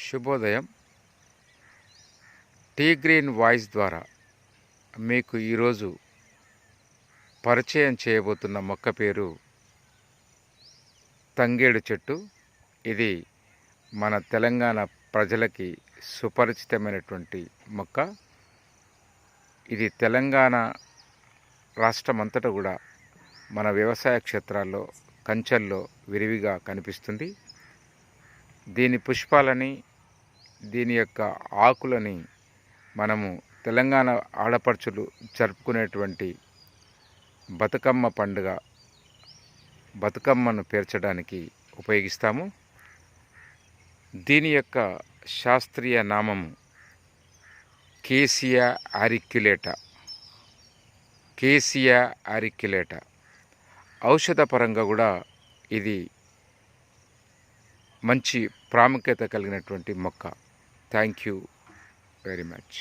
శుభోదయం. Tea green voice ద్వారా మీకు ఈరోజు పరిచయం చేయబోతున్న మొక్క పేరు తంగేడు చెట్టు. ఇది మన తెలంగాణ ప్రజలకి సుపరిచితమైనటువంటి మొక్క. ఇది తెలంగాణ రాష్ట్రమంతటా కూడా మన వ్యవసాయ క్షేత్రాల్లో కంచెల్లో విరివిగా కనిపిస్తుంది. దీని పుష్పాలని, దీని యొక్క ఆకులని మనము తెలంగాణ ఆడపడుచులు జరుపుకునేటువంటి బతుకమ్మ పండుగ, బతుకమ్మను పేర్చడానికి ఉపయోగిస్తాము. దీని యొక్క శాస్త్రీయ నామము కేసియా ఆరిక్యులేటా. కేసియా ఆరిక్యులేటా. ఔషధ పరంగా కూడా ఇది మంచి ప్రాముఖ్యత కలిగినటువంటి మొక్క. Thank you very much.